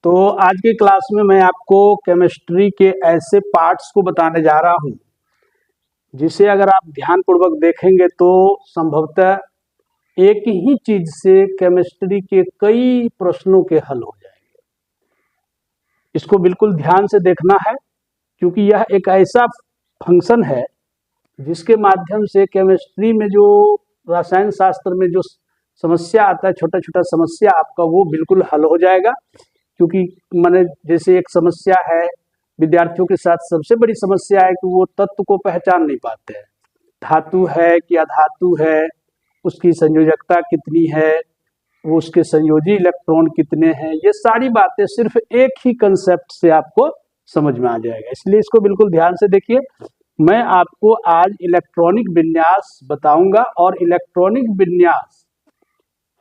तो आज की क्लास में मैं आपको केमिस्ट्री के ऐसे पार्ट्स को बताने जा रहा हूं जिसे अगर आप ध्यानपूर्वक देखेंगे तो संभवतः एक ही चीज से केमिस्ट्री के कई प्रश्नों के हल हो जाएंगे। इसको बिल्कुल ध्यान से देखना है क्योंकि यह एक ऐसा फंक्शन है जिसके माध्यम से केमिस्ट्री में जो रसायन शास्त्र में जो समस्या आता है, छोटा छोटा समस्या आपका वो बिल्कुल हल हो जाएगा। क्योंकि मैंने जैसे एक समस्या है विद्यार्थियों के साथ, सबसे बड़ी समस्या है कि वो तत्व को पहचान नहीं पाते हैं। धातु है कि अधातु है, उसकी संयोजकता कितनी है, वो उसके संयोजी इलेक्ट्रॉन कितने हैं, ये सारी बातें सिर्फ एक ही कंसेप्ट से आपको समझ में आ जाएगा। इसलिए इसको बिल्कुल ध्यान से देखिए। मैं आपको आज इलेक्ट्रॉनिक विन्यास बताऊंगा और इलेक्ट्रॉनिक विन्यास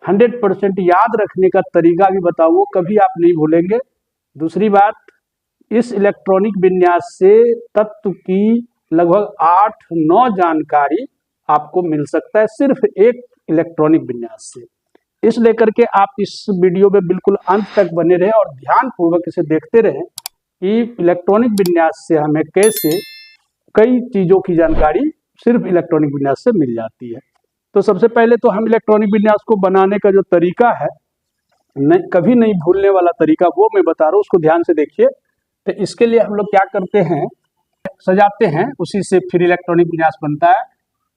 100% याद रखने का तरीका भी बताऊंगा, कभी आप नहीं भूलेंगे। दूसरी बात, इस इलेक्ट्रॉनिक विन्यास से तत्व की लगभग 8-9 जानकारी आपको मिल सकता है सिर्फ एक इलेक्ट्रॉनिक विन्यास से। इस लेकर के आप इस वीडियो में बिल्कुल अंत तक बने रहें और ध्यान पूर्वक इसे देखते रहें कि इलेक्ट्रॉनिक विन्यास से हमें कैसे कई चीजों की जानकारी सिर्फ इलेक्ट्रॉनिक विन्यास से मिल जाती है। तो सबसे पहले तो हम इलेक्ट्रॉनिक विन्यास को बनाने का जो तरीका है, कभी नहीं भूलने वाला तरीका, वो मैं बता रहा हूँ, उसको ध्यान से देखिए। तो इसके लिए हम लोग क्या करते हैं, सजाते हैं, उसी से फिर इलेक्ट्रॉनिक विन्यास बनता है।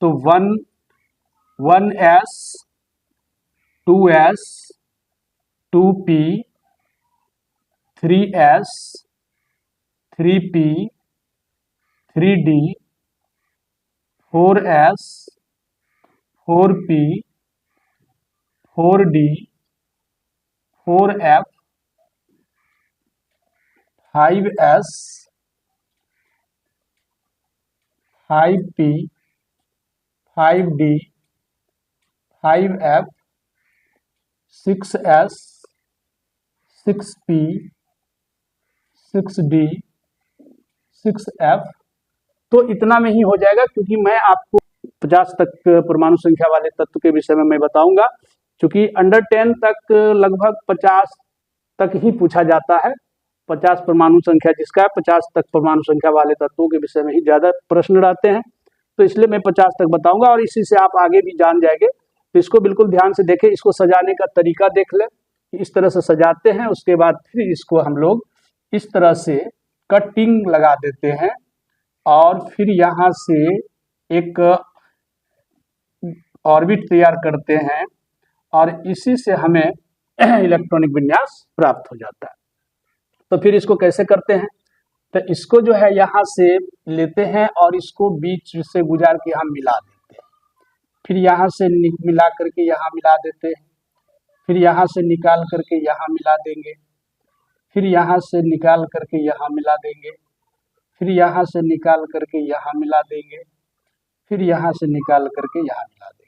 तो 1s 2s 2p 3s 3p 3d 4s 4p 4d 4f 5s 5p 5d 5f 6s 6p 6d 6f। तो इतना में ही हो जाएगा, क्योंकि मैं आपको 50 तक परमाणु संख्या वाले तत्व के विषय में मैं बताऊंगा। क्योंकि अंडर 10 तक लगभग 50 तक ही पूछा जाता है। 50 परमाणु संख्या जिसका है, 50 तक परमाणु संख्या वाले तत्वों के विषय में ही ज्यादा प्रश्न रहते हैं। तो इसलिए मैं 50 तक बताऊंगा और इसी से आप आगे भी जान जाएंगे। तो इसको बिल्कुल ध्यान से देखें। इसको सजाने का तरीका देख लें, इस तरह से सजाते हैं। उसके बाद फिर इसको हम लोग इस तरह से कटिंग लगा देते हैं और फिर यहाँ से एक ऑर्बिट तैयार करते हैं और इसी से हमें इलेक्ट्रॉनिक विन्यास प्राप्त हो जाता है। तो फिर इसको कैसे करते हैं, तो इसको जो है यहाँ से लेते हैं और इसको बीच से गुजार के यहाँ मिला देते हैं। फिर यहाँ से मिला करके यहाँ मिला देते हैं, फिर यहाँ से निकाल करके यहाँ मिला देंगे, फिर यहाँ से निकाल करके यहाँ मिला देंगे, फिर यहाँ से निकाल करके यहाँ मिला देंगे, फिर यहाँ से निकाल करके यहाँ मिला देंगे।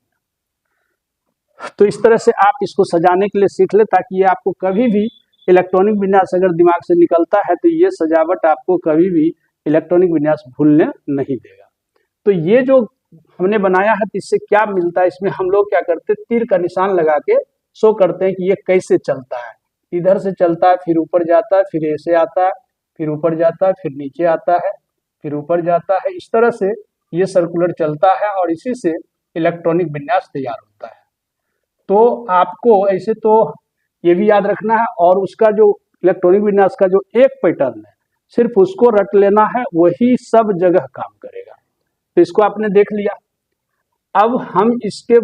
तो इस तरह से आप इसको सजाने के लिए सीख ले, ताकि ये आपको कभी भी इलेक्ट्रॉनिक विन्यास अगर दिमाग से निकलता है तो ये सजावट आपको कभी भी इलेक्ट्रॉनिक विन्यास भूलने नहीं देगा। तो ये जो हमने बनाया है, तो इससे क्या मिलता है, इसमें हम लोग क्या करते हैं, तीर का निशान लगा के शो करते हैं कि ये कैसे चलता है। इधर से चलता है, फिर ऊपर जाता है, फिर ऐसे आता है, फिर ऊपर जाता है, फिर नीचे आता है, फिर ऊपर जाता है। इस तरह से ये सर्कुलर चलता है और इसी से इलेक्ट्रॉनिक विन्यास तैयार होता है। तो आपको ऐसे तो ये भी याद रखना है, और उसका जो इलेक्ट्रॉनिक विन्यास का जो एक पैटर्न है, सिर्फ उसको रट लेना है, वही सब जगह काम करेगा। तो इसको आपने देख लिया। अब हम इसके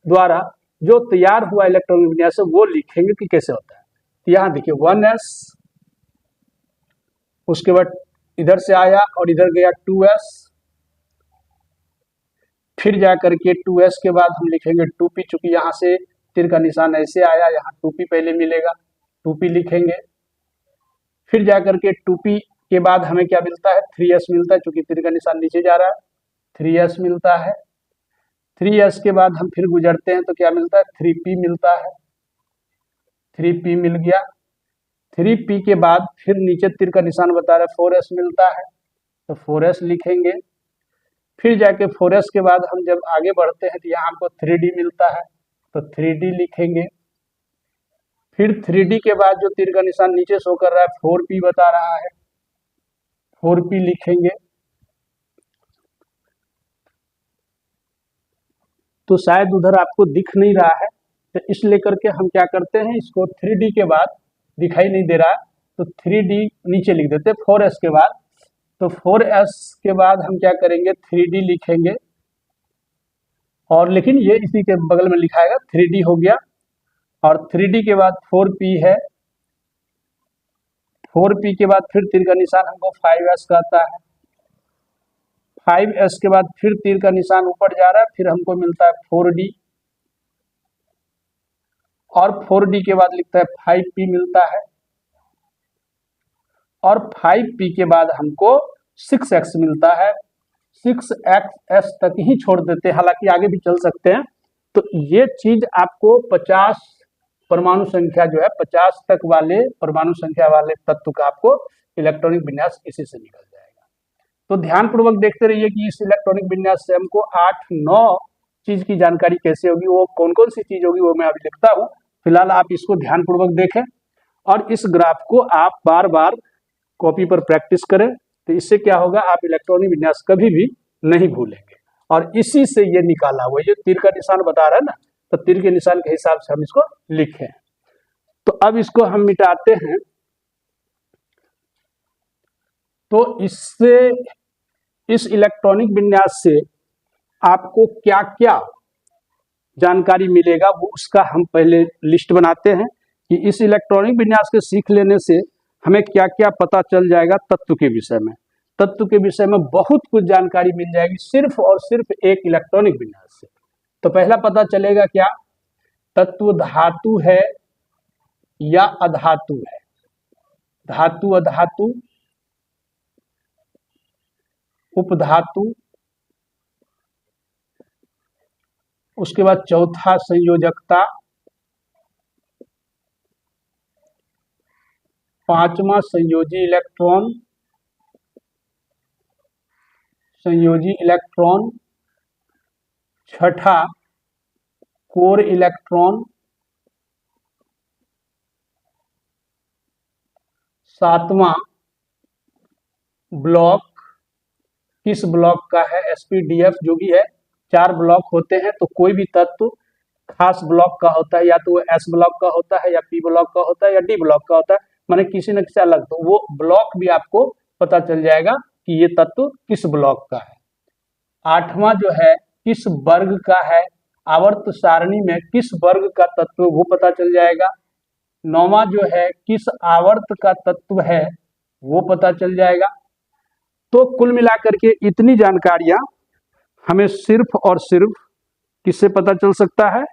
द्वारा जो तैयार हुआ इलेक्ट्रॉनिक विन्यास है वो लिखेंगे कि कैसे होता है। तो यहाँ देखिए 1s, उसके बाद इधर से आया और इधर गया 2s, फिर जा करके 2s के बाद हम लिखेंगे 2p। चूंकि यहाँ से तीर का निशान ऐसे आया, यहाँ 2p पहले मिलेगा, 2p लिखेंगे। फिर जा करके 2p के बाद हमें क्या मिलता है, 3s मिलता है, चूंकि तीर का निशान नीचे जा रहा है, 3s मिलता है। 3s के बाद हम फिर गुजरते हैं तो क्या मिलता है, 3p मिलता है, 3p मिल गया। 3p के बाद फिर नीचे तीर का निशान बता रहा है 4s मिलता है, तो 4s लिखेंगे। फिर जाके 4s के बाद हम जब आगे बढ़ते हैं तो यहाँ हमको 3d मिलता है, तो 3d लिखेंगे। फिर 3D के बाद जो तीर का निशान नीचे शो कर रहा है 4P बता रहा है, 4P लिखेंगे। तो शायद उधर आपको दिख नहीं रहा है, तो इसलिए करके हम क्या करते हैं, इसको 3D के बाद दिखाई नहीं दे रहा है तो 3D नीचे लिख देते हैं 4S के बाद। तो 4S के बाद हम क्या करेंगे, 3D लिखेंगे, और लेकिन ये इसी के बगल में लिखाएगा, 3D हो गया। और 3D के बाद 4P है, 4P के बाद फिर तीर का निशान हमको 5S कहता है, 5S के बाद फिर तीर का निशान ऊपर जा रहा है, फिर हमको मिलता है 4D, और 4D के बाद लिखता है 5P मिलता है, और 5P के बाद हमको 6X मिलता है। 6XS तक ही छोड़ देते हैं, हालांकि आगे भी चल सकते हैं। तो ये चीज आपको 50 परमाणु संख्या जो है 50 तक वाले परमाणु संख्या वाले तत्व का आपको इलेक्ट्रॉनिक विन्यास इसी से निकल जाएगा। तो ध्यानपूर्वक देखते रहिए कि इस इलेक्ट्रॉनिक विन्यास से हमको 8-9 चीज की जानकारी कैसे होगी, वो कौन कौन सी चीज होगी वो मैं अभी लिखता हूँ। फिलहाल आप इसको ध्यानपूर्वक देखें और इस ग्राफ को आप बार बार कॉपी पर प्रैक्टिस करें, तो इससे क्या होगा, आप इलेक्ट्रॉनिक विन्यास कभी भी नहीं भूलेंगे। और इसी से ये निकाला हुआ, ये तीर का निशान बता रहा है ना, तो तीर के निशान के हिसाब से हम इसको लिखें। तो अब इसको हम मिटाते हैं। तो इससे, इस इलेक्ट्रॉनिक विन्यास से आपको क्या क्या जानकारी मिलेगा, वो उसका हम पहले लिस्ट बनाते हैं कि इस इलेक्ट्रॉनिक विन्यास के सीख लेने से हमें क्या क्या पता चल जाएगा तत्व के विषय में। तत्व के विषय में बहुत कुछ जानकारी मिल जाएगी सिर्फ और सिर्फ एक इलेक्ट्रॉनिक विन्यास से। तो पहला पता चलेगा क्या, तत्व धातु है या अधातु है, धातु अधातु, उपधातु, उसके बाद चौथा संयोजकता, पांचवा संयोजी इलेक्ट्रॉन, संयोजी इलेक्ट्रॉन, छठा कोर इलेक्ट्रॉन, सातवां ब्लॉक, किस ब्लॉक का है, SPDF जो भी है, 4 ब्लॉक होते हैं। तो कोई भी तत्व खास ब्लॉक का होता है, या तो वो S ब्लॉक का होता है, या P ब्लॉक का होता है, या D ब्लॉक का होता है, माने किसी न किसी अलग। तो वो ब्लॉक भी आपको पता चल जाएगा कि ये तत्व किस ब्लॉक का है। आठवां जो है किस वर्ग का है, आवर्त सारणी में किस वर्ग का तत्व, वो पता चल जाएगा। नौवां जो है किस आवर्त का तत्व है, वो पता चल जाएगा। तो कुल मिलाकर के इतनी जानकारियां हमें सिर्फ और सिर्फ किससे पता चल सकता है,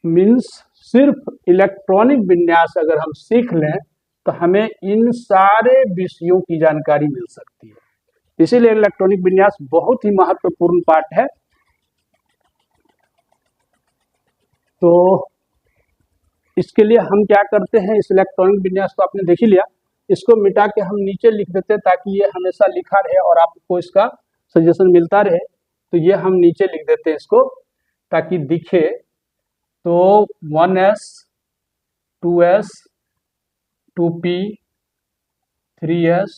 मीन्स सिर्फ इलेक्ट्रॉनिक विन्यास अगर हम सीख लें तो हमें इन सारे विषयों की जानकारी मिल सकती है। इसीलिए इलेक्ट्रॉनिक विन्यास बहुत ही महत्वपूर्ण पार्ट है। तो इसके लिए हम क्या करते हैं, इस इलेक्ट्रॉनिक विन्यास को आपने देख ही लिया, इसको मिटा के हम नीचे लिख देते हैं ताकि ये हमेशा लिखा रहे और आपको इसका सजेशन मिलता रहे। तो ये हम नीचे लिख देते हैं इसको ताकि दिखे। तो 1S, 2S, 2P, 3S,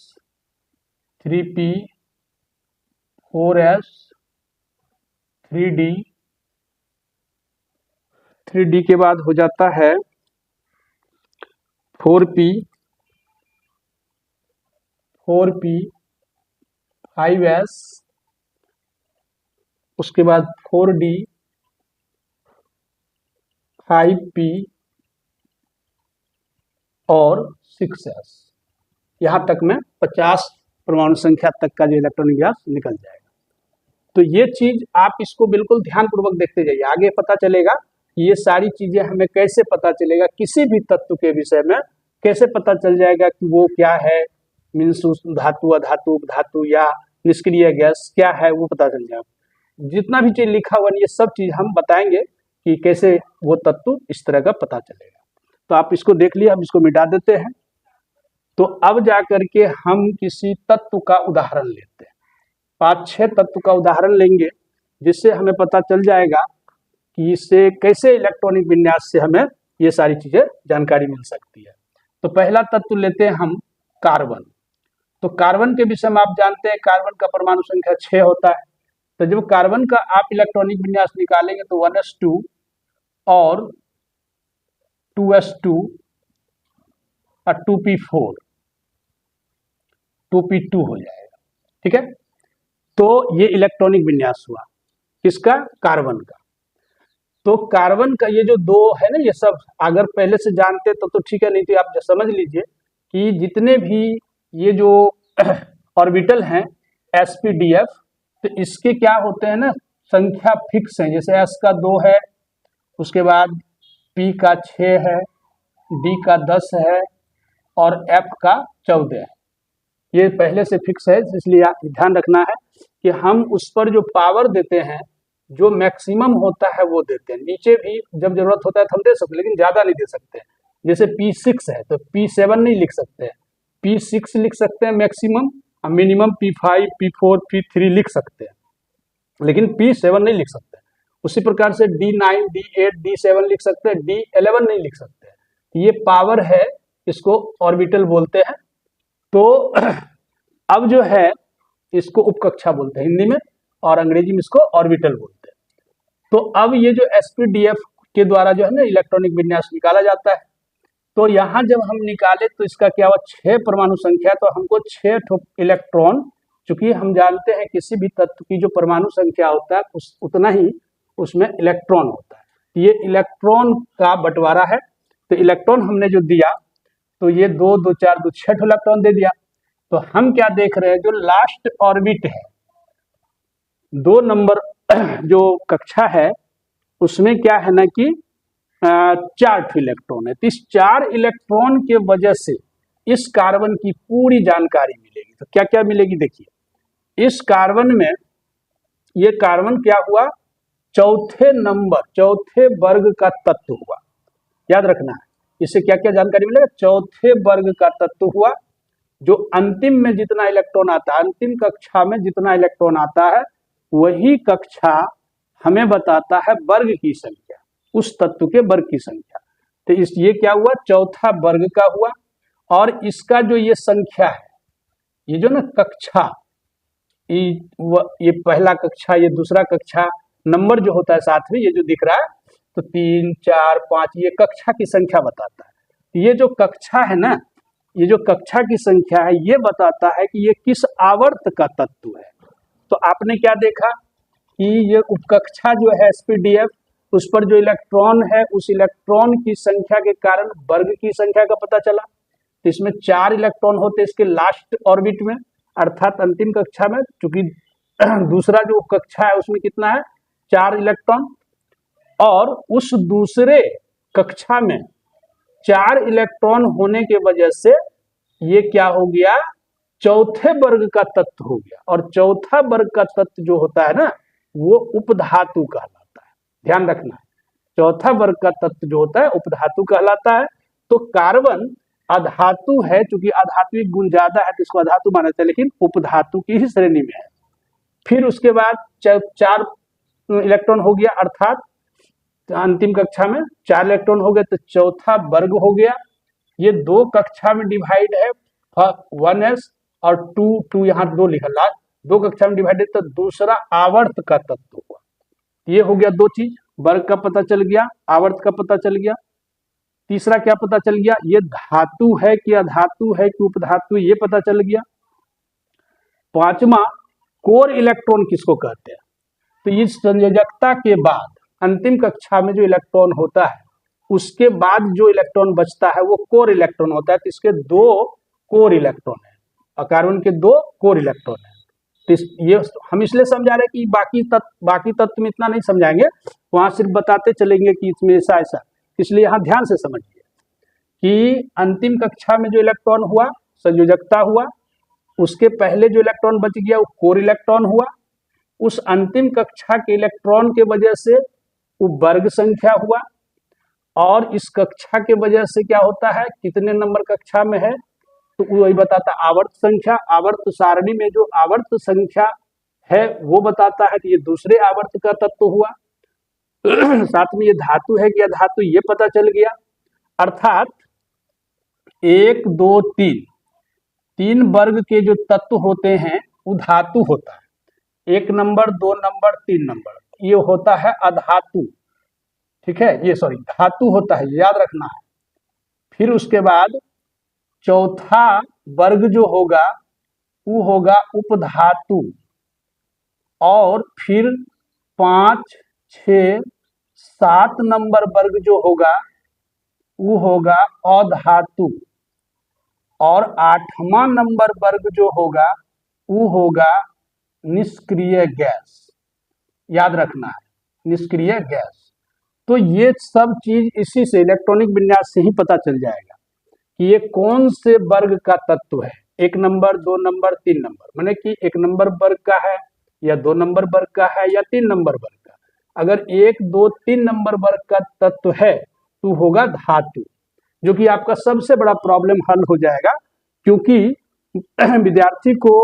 3P, 4S, 3D, 3D के बाद हो जाता है 4P, 4P, 5S, उसके बाद 4D, 5P और 6S। यहाँ तक में 50 परमाणु संख्या तक का जो इलेक्ट्रॉनिक विन्यास निकल जाएगा। तो ये चीज आप इसको बिल्कुल ध्यानपूर्वक देखते जाइए, आगे पता चलेगा कि ये सारी चीजें हमें कैसे पता चलेगा, किसी भी तत्व के विषय में कैसे पता चल जाएगा कि वो क्या है, मीन्स धातु अधातु धातु या निष्क्रिय गैस क्या है, वो पता चल जाएगा। जितना भी चीज लिखा हुआ ये सब चीज हम बताएंगे कि कैसे वो तत्व इस तरह का पता चलेगा। तो आप इसको देख लिए, हम इसको मिटा देते हैं। तो अब जाकर के हम किसी तत्व का उदाहरण लेते हैं, 5-6 तत्व का उदाहरण लेंगे जिससे हमें पता चल जाएगा कि इससे कैसे इलेक्ट्रॉनिक विन्यास से हमें ये सारी चीजें जानकारी मिल सकती है। तो पहला तत्व लेते हैं हम कार्बन। तो कार्बन के विषय में आप जानते हैं कार्बन का परमाणु संख्या 6 होता है। तो जब कार्बन का आप इलेक्ट्रॉनिक विन्यास निकालेंगे तो 1s2 और 2s2 और 2p4 2p2 हो जाएगा। ठीक है, तो ये इलेक्ट्रॉनिक विन्यास हुआ किसका, कार्बन का। तो कार्बन का ये जो दो है ना, ये सब अगर पहले से जानते तो ठीक है, नहीं तो आप समझ लीजिए कि जितने भी ये जो ऑर्बिटल हैं sp-df, तो इसके क्या होते हैं ना, संख्या फिक्स है। जैसे s का 2 है, उसके बाद p का 6 है, d का 10 है और f का 14 है। ये पहले से फिक्स है, इसलिए आप ध्यान रखना है कि हम उस पर जो पावर देते हैं, जो मैक्सिमम होता है वो देते हैं। नीचे भी जब जरूरत होता है तो हम दे सकते हैं, लेकिन ज्यादा नहीं दे सकते। जैसे P6 है तो P7 नहीं लिख सकते, P6 लिख सकते हैं मैक्सिमम, और मिनिमम P5 P4 P3 लिख सकते हैं, लेकिन P7 नहीं लिख सकते। उसी प्रकार से D9 D8 D7 लिख सकते हैं, D11 नहीं लिख सकते। ये पावर है, इसको ऑर्बिटल बोलते हैं। तो अब जो है इसको उपकक्षा बोलते हैं हिंदी में, और अंग्रेजी में इसको ऑर्बिटल बोलते हैं। तो अब ये जो sp-df के द्वारा जो है ना इलेक्ट्रॉनिक विन्यास निकाला जाता है। तो यहाँ जब हम निकाले तो इसका क्या हुआ, 6 परमाणु संख्या, तो हमको 6 इलेक्ट्रॉन, चूंकि हम जानते हैं किसी भी तत्व की जो परमाणु संख्या होता है उतना ही उसमें इलेक्ट्रॉन होता है। ये इलेक्ट्रॉन का बंटवारा है। तो इलेक्ट्रॉन हमने जो दिया, तो ये 2 2 4 2 6 इलेक्ट्रॉन दे दिया। तो हम क्या देख रहे हैं, जो लास्ट ऑर्बिट है 2 नंबर जो कक्षा है उसमें क्या है ना कि 4 इलेक्ट्रॉन है। तो इस 4 इलेक्ट्रॉन के वजह से इस कार्बन की पूरी जानकारी मिलेगी। तो क्या क्या मिलेगी, देखिए इस कार्बन में, ये कार्बन क्या हुआ, चौथे वर्ग का तत्व हुआ। याद रखना है, इससे क्या क्या जानकारी मिलेगा, चौथे वर्ग का तत्व हुआ। जो अंतिम में जितना इलेक्ट्रॉन आता है, अंतिम कक्षा में जितना इलेक्ट्रॉन आता है, वही कक्षा हमें बताता है वर्ग की संख्या, उस तत्व के वर्ग की संख्या। तो ये क्या हुआ, चौथा वर्ग का हुआ। और इसका जो ये संख्या है, ये जो ना कक्षा, ये पहला कक्षा, ये दूसरा कक्षा, नंबर जो होता है साथ में, ये जो दिख रहा है, तो 3 4 5, ये कक्षा की संख्या बताता है। ये जो कक्षा है ना, ये जो कक्षा की संख्या है, ये बताता है कि ये किस आवर्त का तत्व है। तो आपने क्या देखा कि ये उपकक्षा जो है sp-df, उस पर जो इलेक्ट्रॉन है, उस इलेक्ट्रॉन की संख्या के कारण वर्ग की संख्या का पता चला। तो इसमें 4 इलेक्ट्रॉन होते हैं इसके लास्ट ऑर्बिट में, अर्थात अंतिम कक्षा में। चूंकि दूसरा जो कक्षा है उसमें कितना है, 4 इलेक्ट्रॉन, और उस दूसरे कक्षा में 4 इलेक्ट्रॉन होने के वजह से ये क्या हो गया, चौथे वर्ग का तत्व हो गया। और चौथा वर्ग का तत्व जो होता है ना, वो उपधातु कहलाता है। ध्यान रखना है, चौथा वर्ग का तत्व जो होता है उपधातु कहलाता है। तो कार्बन अधातु है, चूंकि अधात्विक गुण ज्यादा है तो इसको अधातु माना जाता है, लेकिन उपधातु की ही श्रेणी में है। फिर उसके बाद 4 इलेक्ट्रॉन हो गया, अर्थात अंतिम कक्षा में 4 इलेक्ट्रॉन हो गए, तो चौथा वर्ग हो गया। ये 2 कक्षा में डिवाइड है, 1s और 2 यहाँ 2 लिखा, लास्ट 2 कक्षा में डिवाइडेड, तो दूसरा आवर्त का तत्व हुआ। ये हो गया 2 चीज, वर्ग का पता चल गया, आवर्त का पता चल गया। तीसरा क्या पता चल गया, ये धातु है कि अधातु है कि उपधातु, ये पता चल गया। 5वां, कोर इलेक्ट्रॉन किसको कहते हैं। तो इस संयोजकता के बाद अंतिम कक्षा में जो इलेक्ट्रॉन होता है, उसके बाद जो इलेक्ट्रॉन बचता है वो कोर इलेक्ट्रॉन होता है। तो इसके 2 कोर इलेक्ट्रॉन है, और कार्बन के 2 कोर इलेक्ट्रॉन है। तो ये हम इसलिए समझा रहे कि बाकी तत्व में इतना नहीं समझाएंगे, वहां सिर्फ बताते चलेंगे कि इसमें ऐसा ऐसा। इसलिए यहाँ ध्यान से समझिए कि अंतिम कक्षा में जो इलेक्ट्रॉन हुआ, संयोजकता हुआ, उसके पहले जो इलेक्ट्रॉन बच गया वो कोर इलेक्ट्रॉन हुआ। उस अंतिम कक्षा के इलेक्ट्रॉन के वजह से वो वर्ग संख्या हुआ, और इस कक्षा के वजह से क्या होता है, कितने नंबर कक्षा में है, तो वही बताता है आवर्त संख्या। आवर्त सारणी में जो आवर्त संख्या है वो बताता है कि ये दूसरे आवर्त का तत्व हुआ। साथ में ये धातु है कि अधातु, ये पता चल गया। अर्थात 1 2 3 तीन वर्ग के जो तत्व होते हैं वो धातु होता है। 1 नंबर, 2 नंबर, 3 नंबर, ये होता है अधातु। ठीक है, ये सॉरी धातु होता है, याद रखना है। फिर उसके बाद चौथा वर्ग जो होगा वो होगा उपधातु, और फिर 5 6 7 नंबर वर्ग जो होगा वो होगा अधातु, और 8वां नंबर वर्ग जो होगा वो होगा निष्क्रिय गैस। याद रखना है, निष्क्रिय गैस। तो ये सब चीज इसी से इलेक्ट्रॉनिक विन्यास से ही पता चल जाएगा कि ये कौन से वर्ग का तत्व है। 1 नंबर, 2 नंबर, 3 नंबर, माने कि 1 नंबर वर्ग का है या 2 नंबर वर्ग का है या 3 नंबर वर्ग का। अगर 1 2 3 नंबर वर्ग का तत्व है तो होगा धातु, जो कि आपका सबसे बड़ा प्रॉब्लम हल हो जाएगा, क्योंकि विद्यार्थी को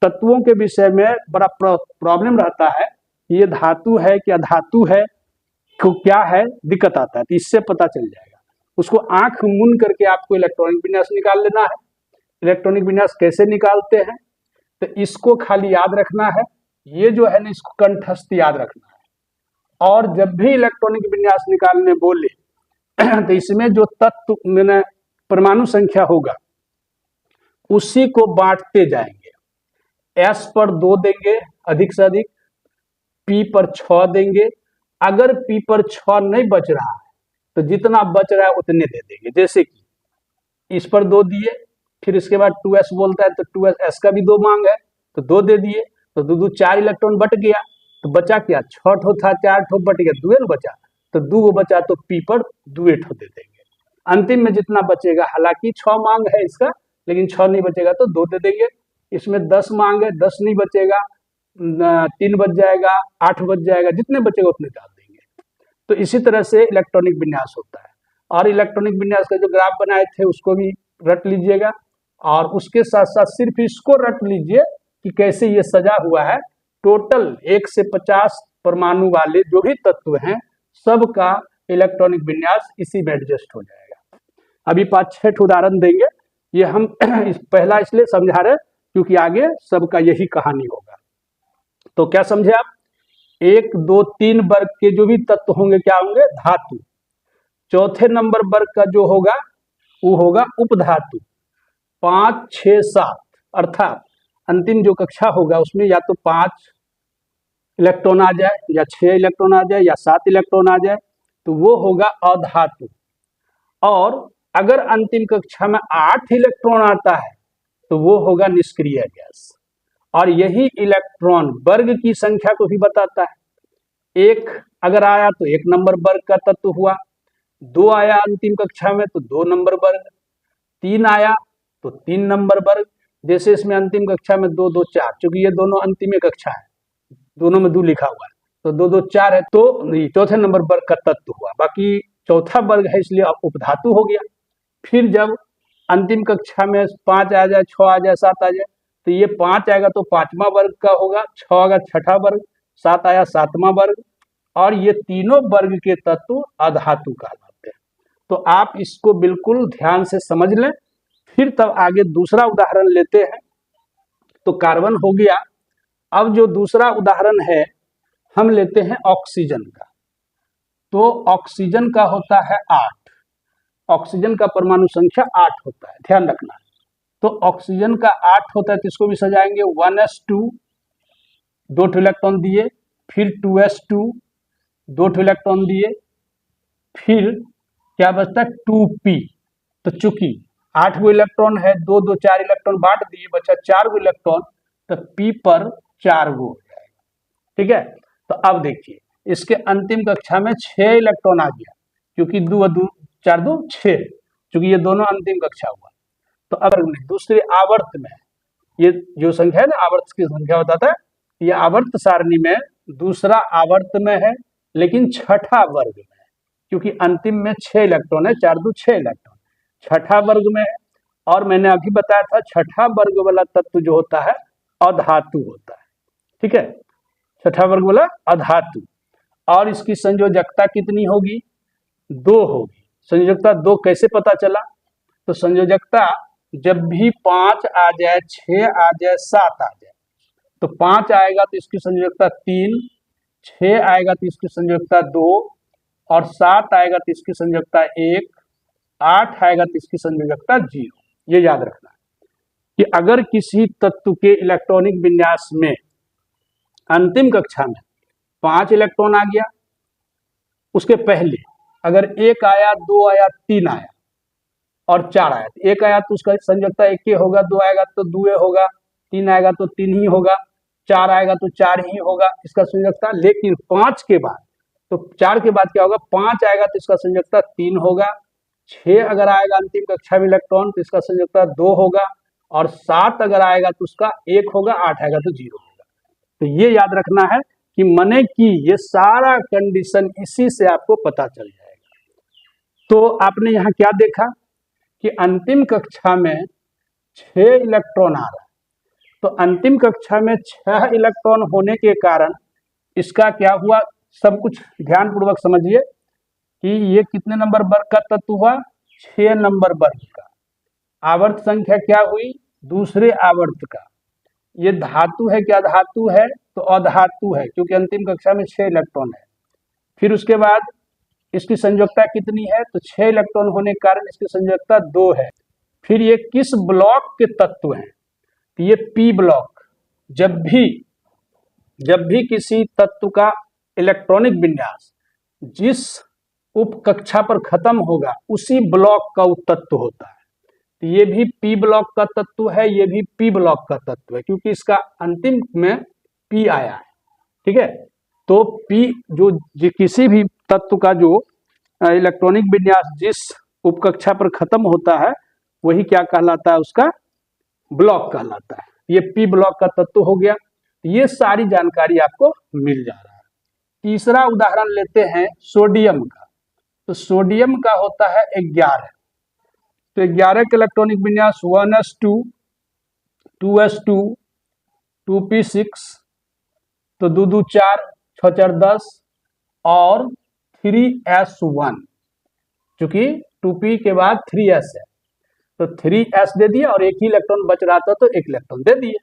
तत्वों के विषय में बड़ा प्रॉब्लम रहता है, ये धातु है क्या धातु है, तो क्या है, दिक्कत आता है। तो इससे पता चल जाएगा। उसको आंख मूंद करके आपको इलेक्ट्रॉनिक विन्यास निकाल लेना है। इलेक्ट्रॉनिक विन्यास कैसे निकालते हैं, तो इसको खाली याद रखना है, ये जो है ना इसको कंठस्थ याद रखना है। और जब भी इलेक्ट्रॉनिक विन्यास निकालने बोले तो इसमें जो तत्व मैंने परमाणु संख्या होगा उसी को बांटते जाएंगे। S पर 2 देंगे अधिक से अधिक, P पर 6 देंगे। अगर P पर 6 नहीं बच रहा है तो जितना बच रहा है उतने दे देंगे। जैसे कि इस पर 2 दिए, फिर इसके बाद 2s बोलता है तो 2s का भी 2 मांग है तो 2 दे दिए, तो 2 2 4 इलेक्ट्रॉन बट गया, तो बचा क्या, 6 ठो था, 4 ठो बट गया, 2 बचा, तो 2 बचा तो P पर 2 ठो दे देंगे। अंतिम में जितना बचेगा, हालांकि 6 मांग है इसका, लेकिन 6 नहीं बचेगा तो 2 दे देंगे। इसमें 10 मांग है, 10 नहीं बचेगा, 3 बच जाएगा, 8 बच जाएगा, जितने बचेगा उतने डाल देंगे। तो इसी तरह से इलेक्ट्रॉनिक विन्यास होता है। और इलेक्ट्रॉनिक विन्यास का जो ग्राफ बनाए थे उसको भी रट लीजिएगा, और उसके साथ साथ सिर्फ इसको रट लीजिए कि कैसे ये सजा हुआ है। टोटल 1 से 50 परमाणु वाले जो भी तत्व हैं सबका इलेक्ट्रॉनिक विन्यास इसी में एडजस्ट हो जाएगा। अभी 5-6 उदाहरण देंगे, ये हम पहला इसलिए समझा रहे क्योंकि आगे सबका यही कहानी होगा। तो क्या समझे आप, 1 2 3 वर्ग के जो भी तत्व होंगे क्या होंगे, धातु। चौथे नंबर वर्ग का जो होगा वो होगा उपधातु। 5 6 7 अर्थात अंतिम जो कक्षा होगा उसमें या तो 5 इलेक्ट्रॉन आ जाए या 6 इलेक्ट्रॉन आ जाए या 7 इलेक्ट्रॉन आ जाए, तो वो होगा अधातु। और अगर अंतिम कक्षा में 8 इलेक्ट्रॉन आता है तो वो होगा निष्क्रिय गैस। और यही इलेक्ट्रॉन वर्ग की संख्या को भी बताता है। 1 अगर आया तो 1 नंबर वर्ग का तत्व हुआ, 2 आया अंतिम कक्षा में तो 2 नंबर वर्ग, 3 आया तो 3 नंबर वर्ग। जैसे इसमें अंतिम कक्षा में 2 2 4, क्योंकि ये दोनों अंतिम कक्षा है, दोनों में 2 लिखा हुआ है, तो 2 2 4 है, तो चौथे नंबर वर्ग का तत्व हुआ। बाकी चौथा वर्ग है इसलिए उपधातु हो गया। फिर जब अंतिम कक्षा में 5 आ जाए, 6 आ जाए, 7 आ जाए, तो ये 5 आएगा तो 5वां वर्ग का होगा, 6 आएगा 6ठा वर्ग, 7 आया 7वां वर्ग। और ये तीनों वर्ग के तत्व अधातु कहलाते हैं। तो आप इसको बिल्कुल ध्यान से समझ लें। फिर तब आगे दूसरा उदाहरण लेते हैं। तो कार्बन हो गया। अब जो दूसरा उदाहरण है हम लेते हैं ऑक्सीजन का। तो ऑक्सीजन का होता है 8। ऑक्सीजन का परमाणु संख्या 8 होता है, ध्यान रखना है। तो ऑक्सीजन का 8 होता है तो इसको भी सजाएंगे 1s2, 2 इलेक्ट्रॉन दिए, फिर 2s2, 2 इलेक्ट्रॉन दिए, फिर क्या बचता है 2p। तो चूंकि 8 गो इलेक्ट्रॉन है, 2 2 4 इलेक्ट्रॉन बांट दिए, बचा 4 गो इलेक्ट्रॉन, तो p पर 4 गो हो जाएगा। ठीक है, तो अब देखिए इसके अंतिम कक्षा में 6 इलेक्ट्रॉन आ गया, क्योंकि 2 2 4 2 6, क्योंकि ये दोनों अंतिम कक्षा हुआ। तो अब दूसरे आवर्त में, ये जो संख्या है ना आवर्त की संख्या बताता है, ये आवर्त सारणी में दूसरा आवर्त में है, लेकिन छठा वर्ग में है, क्योंकि अंतिम में 6 इलेक्ट्रॉन है, 4 2 6 इलेक्ट्रॉन छठा वर्ग में है। और मैंने अभी बताया था छठा वर्ग वाला तत्व जो होता है अधातु होता है। ठीक है, छठा वर्ग वाला अधातु। और इसकी संयोजकता कितनी होगी, 2 होगी। संयोजकता 2 कैसे पता चला? तो संयोजकता जब भी 5 आ जाए, 6 आ जाए, 7 आ जाए, तो 5 आएगा तो इसकी संयोजकता 3, 6 आएगा तो इसकी संयोजकता 2 और 7 आएगा तो इसकी संयोजकता 1, 8 आएगा तो इसकी संयोजकता 0। ये याद रखना कि अगर किसी तत्व के इलेक्ट्रॉनिक विन्यास में अंतिम कक्षा में 5 इलेक्ट्रॉन आ गया, उसके पहले अगर 1 आया, 2 आया, 3 आया और 4 आया, तो 1 आया तो उसका संयोजकता 1 ही होगा, 2 आएगा तो 2 होगा, 3 आएगा तो 3 ही होगा, 4 आएगा तो 4 ही होगा इसका संयोजकता। लेकिन 5 के बाद, तो 4 के बाद क्या होगा? 5 आएगा तो इसका संयोजकता 3 होगा, 6 अगर आएगा अंतिम कक्षा में इलेक्ट्रॉन तो इसका संयोजकता 2 होगा और 7 अगर आएगा तो उसका 1 होगा, 8 आएगा तो 0 होगा। तो ये याद रखना है कि मने कि ये सारा कंडीशन इसी से आपको पता चल जाएगा। तो आपने यहाँ क्या देखा कि अंतिम कक्षा में 6 इलेक्ट्रॉन आ रहा है, तो अंतिम कक्षा में 6 इलेक्ट्रॉन होने के कारण इसका क्या हुआ, सब कुछ ध्यान पूर्वक समझिए कि ये कितने नंबर वर्ग का तत्व हुआ? 6 नंबर वर्ग का। आवर्त संख्या क्या हुई? दूसरे आवर्त का। ये धातु है, क्या धातु है? तो अधातु है, क्योंकि अंतिम कक्षा में 6 इलेक्ट्रॉन है। फिर उसके बाद इसकी संयोजकता कितनी है? तो 6 इलेक्ट्रॉन होने के कारण इसकी संयोजकता 2 है। फिर ये किस ब्लॉक के तत्व हैं? तो ये पी ब्लॉक। जब भी किसी तत्व का इलेक्ट्रॉनिक विन्यास जिस उप कक्षा पर खत्म होगा उसी ब्लॉक का तत्व होता है। तो ये भी पी ब्लॉक का तत्व है, ये भी पी ब्लॉक का तत्व है, क्योंकि इसका अंतिम में पी आया है। ठीक है, तो पी जो किसी भी तत्व का जो इलेक्ट्रॉनिक विन्यास जिस उपकक्षा पर खत्म होता है वही क्या कहलाता है? उसका ब्लॉक कहलाता है। ये पी ब्लॉक का तत्व हो गया। ये सारी जानकारी आपको मिल जा रहा है। तीसरा उदाहरण लेते हैं सोडियम का। तो सोडियम का होता है 11। तो 11 के इलेक्ट्रॉनिक विन्यास 1s2, 2s2, 2p6, तो 2 2 4, 6 4 10 और 3s1, चूंकि 2p के बाद 3s है तो 3s दे दिया और एक ही इलेक्ट्रॉन बच रहा था तो एक इलेक्ट्रॉन दे दिए।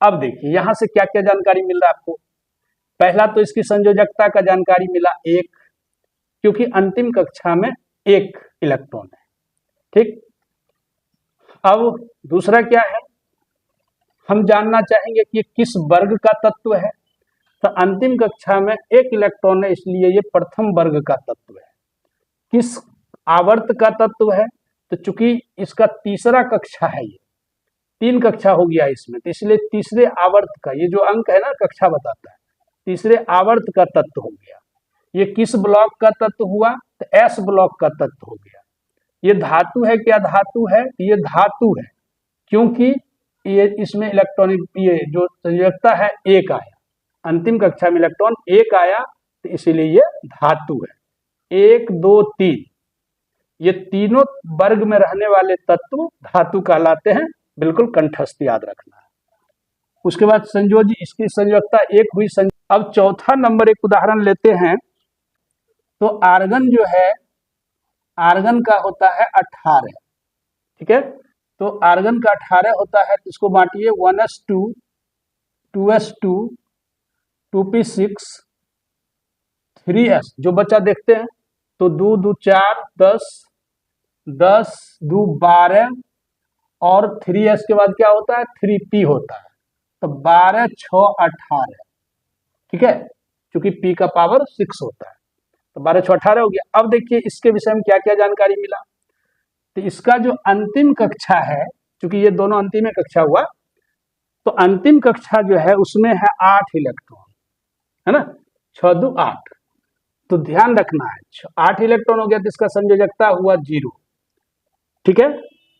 अब देखिए यहां से क्या क्या जानकारी मिल रहा है आपको। पहला तो इसकी संयोजकता का जानकारी मिला 1, क्योंकि अंतिम कक्षा में 1 इलेक्ट्रॉन है। ठीक, अब दूसरा क्या है, हम जानना चाहेंगे कि किस वर्ग का तत्व है। तो अंतिम कक्षा में 1 इलेक्ट्रॉन है, इसलिए ये प्रथम वर्ग का तत्व है। किस आवर्त का तत्व है? तो चूंकि इसका तीसरा कक्षा है, ये 3 कक्षा हो गया इसमें, तो इसलिए तीसरे आवर्त का, ये जो अंक है ना कक्षा बताता है, तीसरे आवर्त का तत्व हो गया। ये किस ब्लॉक का तत्व हुआ? तो एस ब्लॉक का तत्व हो गया। ये धातु है, क्या धातु है? ये धातु है, क्योंकि ये इसमें इलेक्ट्रॉनिक ये जो संयोजकता है 1 आया, अंतिम कक्षा में इलेक्ट्रॉन 1 आया, तो इसीलिए ये धातु है। 1 2 3 ये तीनों वर्ग में रहने वाले तत्व धातु कहलाते हैं। बिल्कुल कंठस्थ याद रखना है। उसके बाद संयोजी, इसकी संयोजकता 1 हुई। अब चौथा नंबर एक उदाहरण लेते हैं। तो आर्गन जो है, आर्गन का होता है 18। ठीक है, तो आर्गन का 18 होता है, तो इसको बांटिए 1s2, 2s2, 2p6, 3s, जो बच्चा देखते हैं तो 2 2 4 10, 10 2 12 और 3s के बाद क्या होता है? 3p होता है, तो 12 6 18। ठीक है, क्योंकि p का पावर 6 होता है, तो 12 6 18 हो गया। अब देखिए इसके विषय में क्या क्या जानकारी मिला। तो इसका जो अंतिम कक्षा है, क्योंकि ये दोनों अंतिम कक्षा हुआ, तो अंतिम कक्षा जो है उसमें है 8 इलेक्ट्रॉन, है ना, 6 2 8। तो ध्यान रखना है 8 इलेक्ट्रॉन हो गया तो इसका संयोजकता हुआ 0। ठीक है,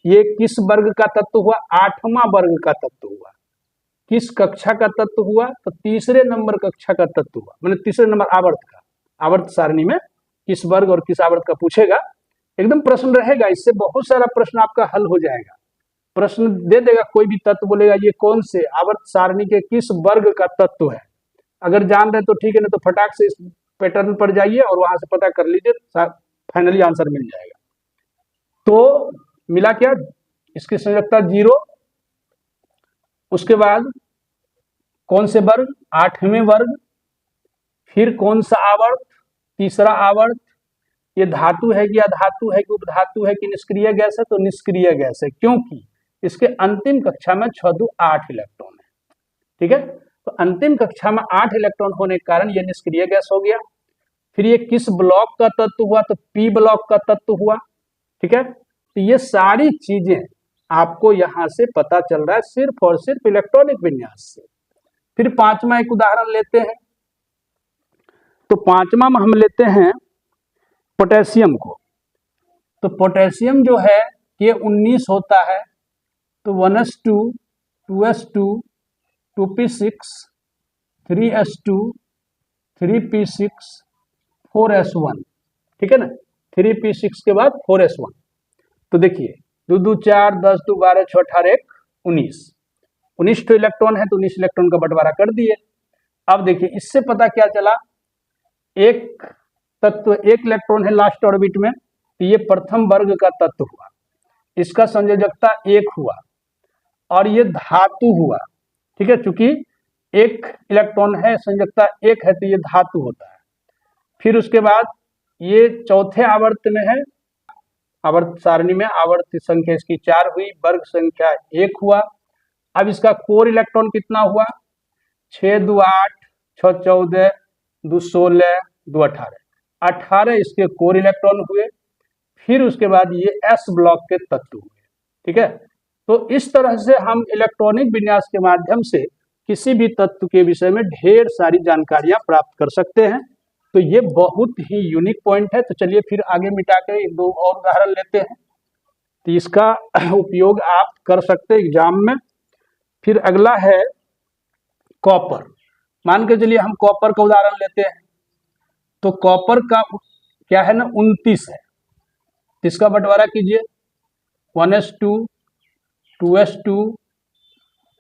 ये किस वर्ग का तत्व हुआ? 8वां वर्ग का तत्व हुआ। किस कक्षा का तत्व हुआ? तो तीसरे नंबर कक्षा का तत्व हुआ, मतलब तीसरे नंबर आवर्त का। आवर्त सारणी में किस वर्ग और किस आवर्त का पूछेगा, एकदम प्रश्न रहेगा, इससे बहुत सारा प्रश्न आपका हल हो जाएगा। प्रश्न दे देगा, कोई भी तत्व बोलेगा ये कौन से आवर्त सारणी के किस वर्ग का तत्व है। अगर जान रहे तो ठीक है, नहीं तो फटाक से इस पैटर्न पर जाइए और वहां से पता कर लीजिए, फाइनली आंसर मिल जाएगा। तो मिला क्या, इसकी संयोजकता 0, उसके बाद कौन से वर्ग, 8वें वर्ग, फिर कौन सा आवर्त, तीसरा आवर्त, ये धातु है कि अधातु है कि उपधातु है कि निष्क्रिय गैस है, तो निष्क्रिय गैस है, क्योंकि इसके अंतिम कक्षा में 6 दूनी 8 इलेक्ट्रॉन है। ठीक है, तो अंतिम कक्षा में 8 इलेक्ट्रॉन होने के कारण यह निष्क्रिय गैस हो गया। फिर ये किस ब्लॉक का तत्व हुआ, तो पी ब्लॉक का तत्व हुआ। ठीक है, तो ये सारी चीजें आपको यहां से पता चल रहा है सिर्फ और सिर्फ इलेक्ट्रॉनिक विन्यास से। फिर पांचवा एक उदाहरण लेते हैं, तो पांचवा में हम लेते हैं पोटेशियम को। तो पोटेशियम जो है ये 19 होता है, तो 1s2 2s2 2p6 3s2 3p6 4s1। ठीक है ना, 3p6 के बाद 4s1। तो देखिए 2 2 4 10 2 12 6 18 1 19 तो इलेक्ट्रॉन है, तो 19 इलेक्ट्रॉन का बंटवारा कर दिए। अब देखिए इससे पता क्या चला, एक तत्व एक इलेक्ट्रॉन है लास्ट ऑर्बिट में, तो ये प्रथम वर्ग का तत्व हुआ, इसका संयोजकता 1 हुआ, और ये धातु हुआ। ठीक है, चूंकि एक इलेक्ट्रॉन है, संयोजकता 1 है, तो ये धातु होता है। फिर उसके बाद ये चौथे आवर्त में है, आवर्त सारणी में आवर्त संख्या इसकी 4 हुई, वर्ग संख्या 1 हुआ। अब इसका कोर इलेक्ट्रॉन कितना हुआ, 6 2 8 6 14 2 16 2 18 18 इसके कोर इलेक्ट्रॉन हुए। फिर उसके बाद ये एस ब्लॉक के तत्व हुए। ठीक है, तो इस तरह से हम इलेक्ट्रॉनिक विन्यास के माध्यम से किसी भी तत्व के विषय में ढेर सारी जानकारियां प्राप्त कर सकते हैं। तो ये बहुत ही यूनिक पॉइंट है। तो चलिए फिर आगे मिटा के एक दो और उदाहरण लेते हैं, तो इसका उपयोग आप कर सकते हैं एग्जाम में। फिर अगला है कॉपर। मान के चलिए हम कॉपर का उदाहरण लेते हैं, तो कॉपर का क्या है ना, 29 है, इसका बंटवारा कीजिए 1s2 2s2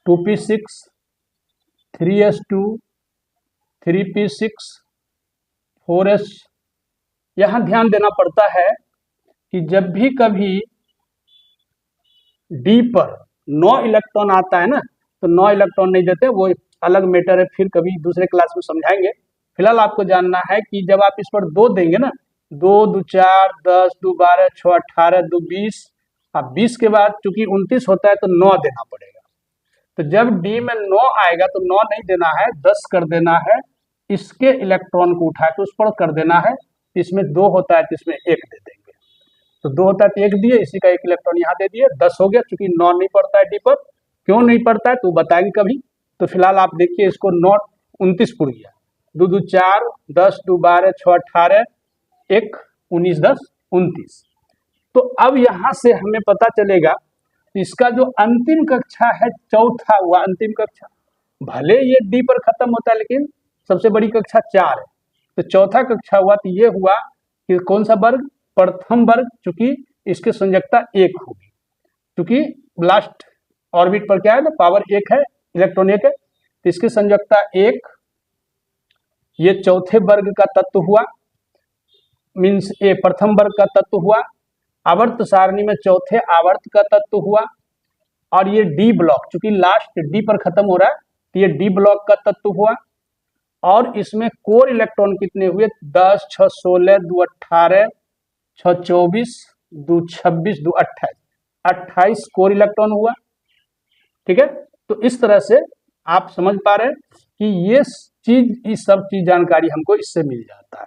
2p6 3s2 3p6 4s। यहां ध्यान देना पड़ता है कि जब भी कभी डी पर 9 इलेक्ट्रॉन आता है ना, तो 9 इलेक्ट्रॉन नहीं देते, वो अलग मैटर है, फिर कभी दूसरे क्लास में समझाएंगे। फिलहाल आपको जानना है कि जब आप इस पर 2 देंगे ना, 2 2 4 10 2 12 6 18 2 20, अब 20 के बाद चूंकि 29 होता है तो 9 देना पड़ेगा। तो जब डी में 9 आएगा तो 9 नहीं देना है, 10 कर देना है, इसके इलेक्ट्रॉन को उठा के उस पर कर देना है। इसमें 2 होता है तो इसमें 1 दे देंगे, तो 2 होता है तो 1 दिए, इसी का 1 इलेक्ट्रॉन यहाँ दे दिए, 10 हो गया। चूंकि 9 नहीं पड़ता है डी पर, क्यों नहीं पड़ता है तो बताएंगे कभी। तो फिलहाल आप देखिए इसको 9 29 पुड़ गया, 2 2 4 10 2 12 6 18 1 19 10 29। तो अब यहाँ से हमें पता चलेगा इसका जो अंतिम कक्षा है, चौथा हुआ अंतिम कक्षा, भले ये डी पर खत्म होता है लेकिन सबसे बड़ी कक्षा 4 है, तो चौथा कक्षा हुआ, तो ये हुआ कि कौन सा वर्ग, प्रथम वर्ग, चूंकि इसकी संयोजकता 1 होगी, क्योंकि लास्ट ऑर्बिट पर क्या है ना, पावर 1 है, इलेक्ट्रॉन 1 है, तो इसकी संयोजकता 1, ये चौथे वर्ग का तत्व हुआ, मीन्स ए प्रथम वर्ग का तत्व हुआ, आवर्त सारणी में चौथे आवर्त का तत्व हुआ, और ये डी ब्लॉक, चूंकि लास्ट डी पर खत्म हो रहा है, तो ये डी ब्लॉक का तत्व हुआ। और इसमें कोर इलेक्ट्रॉन कितने हुए, 10 6 16 2 18 6 24 2 26 2 28 28 कोर इलेक्ट्रॉन हुआ। ठीक है, तो इस तरह से आप समझ पा रहे हैं कि ये सब चीज जानकारी हमको इससे मिल जाता है।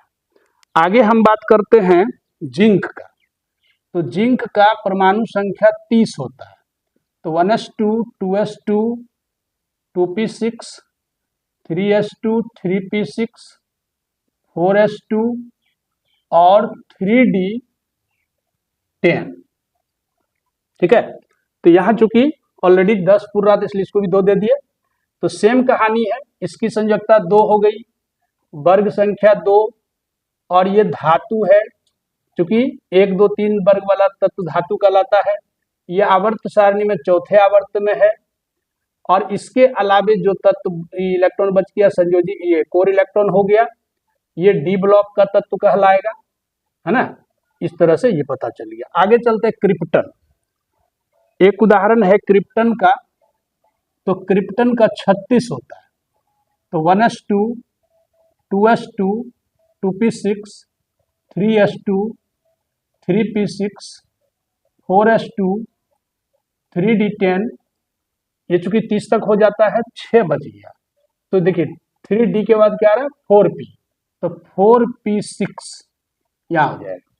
आगे हम बात करते हैं जिंक का। तो जिंक का परमाणु संख्या 30 होता है, तो 1s2 2s2 2p6 3s2 3p6 4s2 और 3d10। ठीक है, तो यहां चूंकि ऑलरेडी 10 पूरा था इसलिए इसको भी 2 दे दिए। तो सेम कहानी है, इसकी संयोजकता 2 हो गई, वर्ग संख्या 2, और ये धातु है, चूंकि 1 2 3 वर्ग वाला तत्व धातु कहलाता है। ये आवर्त सारणी में चौथे आवर्त में है, और इसके अलावे जो तत्व इलेक्ट्रॉन बच गया संयोजी, ये कोर इलेक्ट्रॉन हो गया, ये डी ब्लॉक का तत्व कहलाएगा, है ना। इस तरह से ये पता चल गया। आगे चलते क्रिप्टन। एक उदाहरण है क्रिप्टन का, तो क्रिप्टन का 36 होता है, तो 1s2, 2s2, 2p6, 3s2, 3p6, 4s2, 3d10, ये चूंकि 30 तक हो जाता है, 6 बच गया। तो देखिए 3d के बाद क्या आ रहा है 4p, तो 4p6 यहाँ हो जाएगा।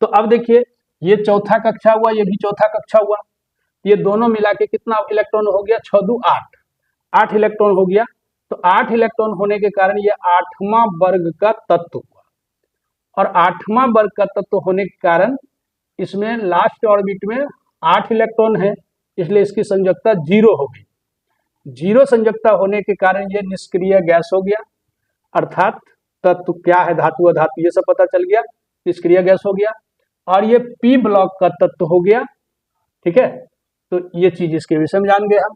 तो अब देखिए ये चौथा कक्षा हुआ, ये भी चौथा कक्षा हुआ, ये दोनों मिला के कितना इलेक्ट्रॉन हो गया, 6 दूनी 8, 8 इलेक्ट्रॉन हो गया। तो 8 इलेक्ट्रॉन होने के कारण ये 8वां वर्ग का तत्व हुआ, और 8वां वर्ग का तत्व होने के कारण इसमें लास्ट ऑर्बिट में 8 इलेक्ट्रॉन है, इसलिए इसकी संयोजकता 0 हो गई। 0 संयोजकता होने के कारण ये निष्क्रिय गैस हो गया, अर्थात तत्व क्या है, धातु अधातु, ये सब पता चल गया, निष्क्रिय गैस हो गया, और ये पी ब्लॉक का तत्व हो गया। ठीक है, तो ये चीज इसके विषय में जान गए हम।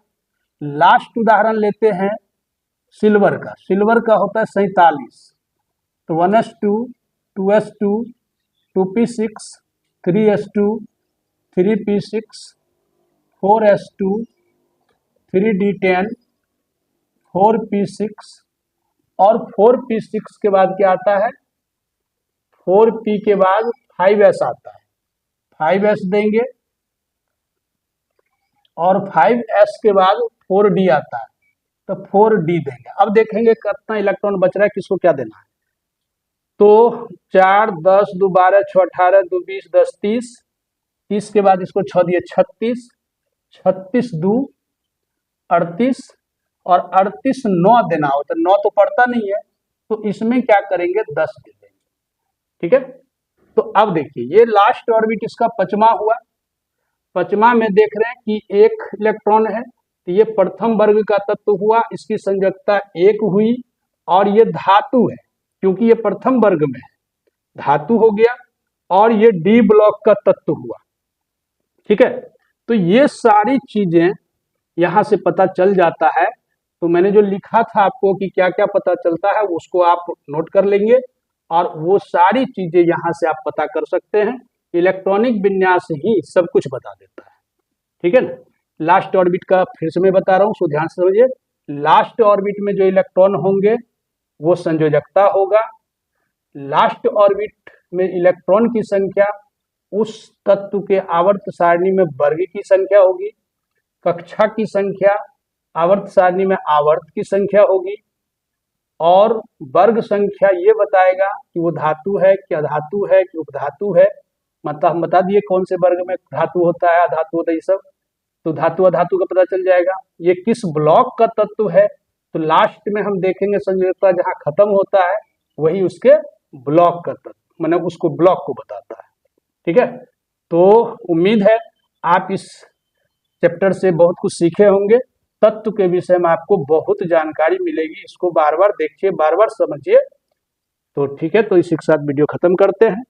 लास्ट उदाहरण लेते हैं सिल्वर का। सिल्वर का होता है 47, तो 1s2, 2s2, 2p6, 3s2, 3p6, 4s2, 3d10, 4p6, और 4p6 के बाद क्या आता है, 4p के बाद 5s आता है, 5s देंगे, और 5s के बाद 4d आता है, तो 4d देंगे। अब देखेंगे कितना इलेक्ट्रॉन बच रहा है, किसको क्या देना है। तो 4, 10, 2, 12, 6, 18, 2, 20, 10, 30, 30 के बाद इसको 6 दिए 36, 36 2 38, और 38 9 देना हो, तो 9 तो पड़ता नहीं है, तो इसमें क्या करेंगे 10 दे देंगे। ठीक है, तो अब देखिए ये लास्ट ऑर्बिट इसका 5वां हुआ। 5वां में देख रहे हैं कि 1 इलेक्ट्रॉन है, तो ये प्रथम वर्ग का तत्व हुआ, इसकी संयोजकता 1 हुई, और ये धातु है, क्योंकि ये प्रथम वर्ग में है, धातु हो गया, और ये डी ब्लॉक का तत्व हुआ। ठीक है, तो ये सारी चीजें यहां से पता चल जाता है। तो मैंने जो लिखा था आपको कि क्या क्या पता चलता है, उसको आप नोट कर लेंगे, और वो सारी चीजें यहां से आप पता कर सकते हैं। इलेक्ट्रॉनिक विन्यास ही सब कुछ बता देता है। ठीक है ना। लास्ट ऑर्बिट का फिर से मैं बता रहा हूं, सो ध्यान से समझिए। लास्ट ऑर्बिट में जो इलेक्ट्रॉन होंगे वो संयोजकता होगा। लास्ट ऑर्बिट में इलेक्ट्रॉन की संख्या उस तत्व के आवर्त सारणी में वर्ग की संख्या होगी, कक्षा की संख्या आवर्त सारणी में आवर्त की संख्या होगी, और वर्ग संख्या ये बताएगा कि वो धातु है कि अधातु है कि उपधातु है। मतलब हम बता दिए कौन से वर्ग में धातु होता है, अधातु होता है, ये सब तो धातु अधातु का पता चल जाएगा। ये किस ब्लॉक का तत्व है, तो लास्ट में हम देखेंगे संयोजकता जहां खत्म होता है वही उसके ब्लॉक का तत्व, मतलब उसको ब्लॉक को बताता है। ठीक है, तो उम्मीद है आप इस चैप्टर से बहुत कुछ सीखे होंगे। तत्व के विषय में आपको बहुत जानकारी मिलेगी, इसको बार बार देखिए, बार बार समझिए। तो ठीक है, तो इसी के साथ वीडियो खत्म करते हैं।